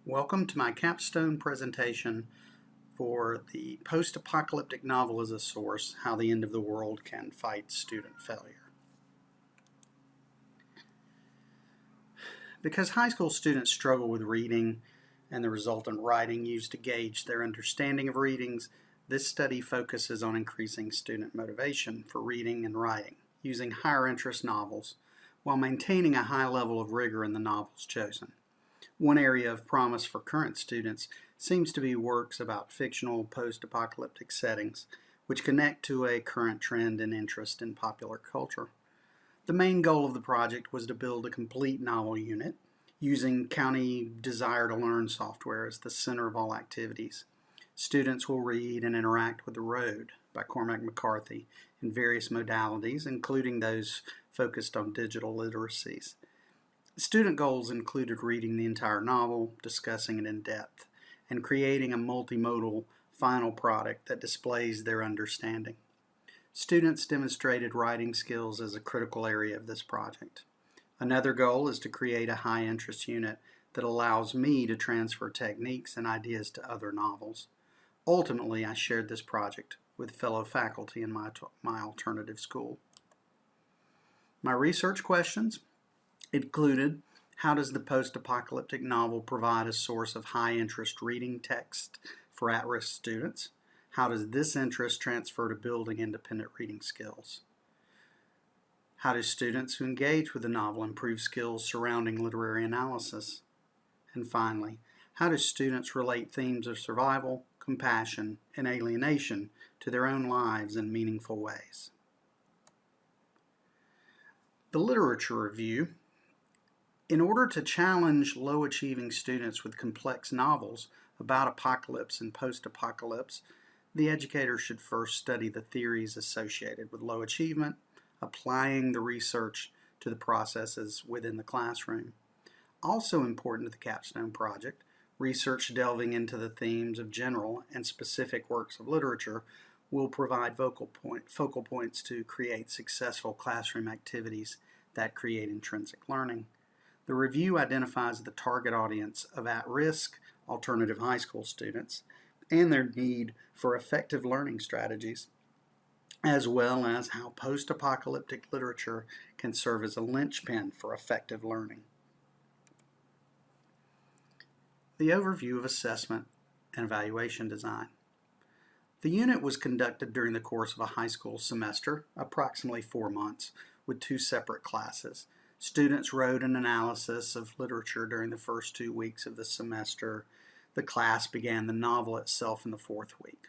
Welcome to my capstone presentation for the post-apocalyptic novel as a source, How the End of the World Can Fight Student Failure. Because high school students struggle with reading and the resultant writing used to gauge their understanding of readings, this study focuses on increasing student motivation for reading and writing using higher interest novels while maintaining a high level of rigor in the novels chosen. One area of promise for current students seems to be works about fictional post-apocalyptic settings, which connect to a current trend and interest in popular culture. The main goal of the project was to build a complete novel unit, using County Desire to Learn software as the center of all activities. Students will read and interact with The Road by Cormac McCarthy in various modalities, including those focused on digital literacies. Student goals included reading the entire novel, discussing it in depth, and creating a multimodal final product that displays their understanding. Students demonstrated writing skills as a critical area of this project. Another goal is to create a high-interest unit that allows me to transfer techniques and ideas to other novels. Ultimately, I shared this project with fellow faculty in my alternative school. My research questions included: how does the post-apocalyptic novel provide a source of high-interest reading text for at-risk students? How does this interest transfer to building independent reading skills? How do students who engage with the novel improve skills surrounding literary analysis? And finally, how do students relate themes of survival, compassion, and alienation to their own lives in meaningful ways? The literature review. In order to challenge low-achieving students with complex novels about apocalypse and post-apocalypse, the educator should first study the theories associated with low achievement, applying the research to the processes within the classroom. Also important to the Capstone project, research delving into the themes of general and specific works of literature will provide focal points to create successful classroom activities that create intrinsic learning. The review identifies the target audience of at-risk alternative high school students and their need for effective learning strategies, as well as how post-apocalyptic literature can serve as a linchpin for effective learning. The overview of assessment and evaluation design. The unit was conducted during the course of a high school semester, approximately 4 months, with 2 separate classes. Students wrote an analysis of literature during the first 2 weeks of the semester. The class began the novel itself in the 4th week.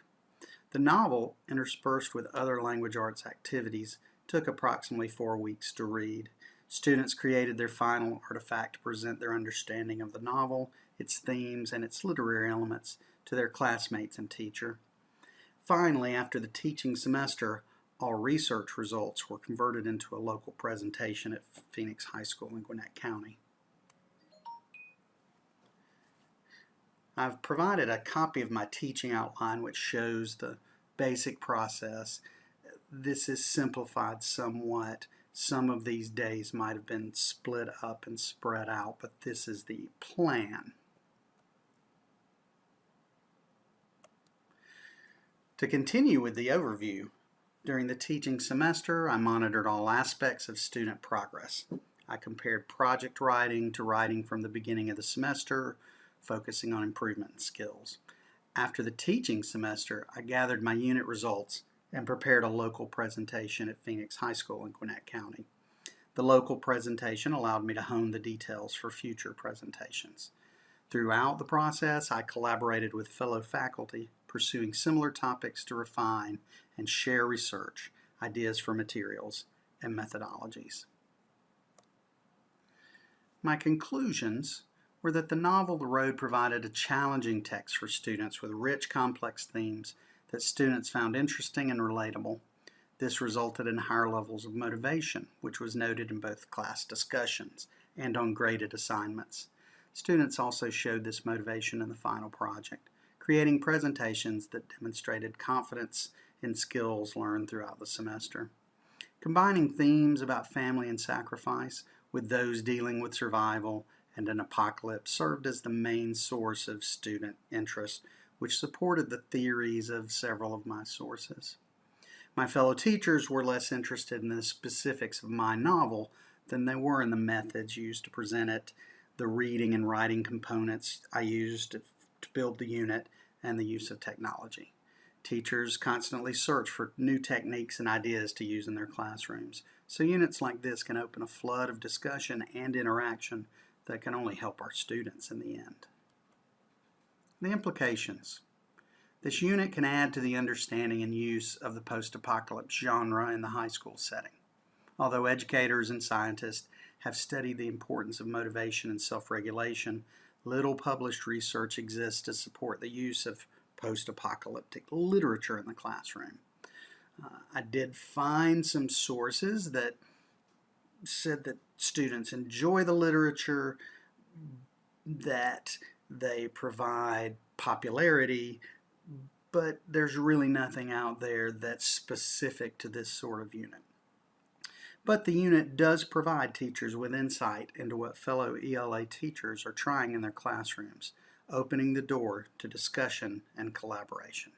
The novel, interspersed with other language arts activities, took approximately 4 weeks to read. Students created their final artifact to present their understanding of the novel, its themes, and its literary elements to their classmates and teacher. Finally, after the teaching semester, all research results were converted into a local presentation at Phoenix High School in Gwinnett County. I've provided a copy of my teaching outline which shows the basic process. This is simplified somewhat. Some of these days might have been split up and spread out, but this is the plan. To continue with the overview, during the teaching semester, I monitored all aspects of student progress. I compared project writing to writing from the beginning of the semester, focusing on improvement in skills. After the teaching semester, I gathered my unit results and prepared a local presentation at Phoenix High School in Gwinnett County. The local presentation allowed me to hone the details for future presentations. Throughout the process, I collaborated with fellow faculty, pursuing similar topics to refine and share research, ideas for materials, and methodologies. My conclusions were that the novel The Road provided a challenging text for students with rich, complex themes that students found interesting and relatable. This resulted in higher levels of motivation, which was noted in both class discussions and on graded assignments. Students also showed this motivation in the final project, creating presentations that demonstrated confidence in skills learned throughout the semester. Combining themes about family and sacrifice with those dealing with survival and an apocalypse served as the main source of student interest, which supported the theories of several of my sources. My fellow teachers were less interested in the specifics of my novel than they were in the methods used to present it, the reading and writing components I used to build the unit, and the use of technology. Teachers constantly search for new techniques and ideas to use in their classrooms, so units like this can open a flood of discussion and interaction that can only help our students in the end. The implications. This unit can add to the understanding and use of the post-apocalypse genre in the high school setting. Although educators and scientists have studied the importance of motivation and self-regulation, little published research exists to support the use of post-apocalyptic literature in the classroom. I did find some sources that said that students enjoy the literature, that they provide popularity, but there's really nothing out there that's specific to this sort of unit. But the unit does provide teachers with insight into what fellow ELA teachers are trying in their classrooms, opening the door to discussion and collaboration.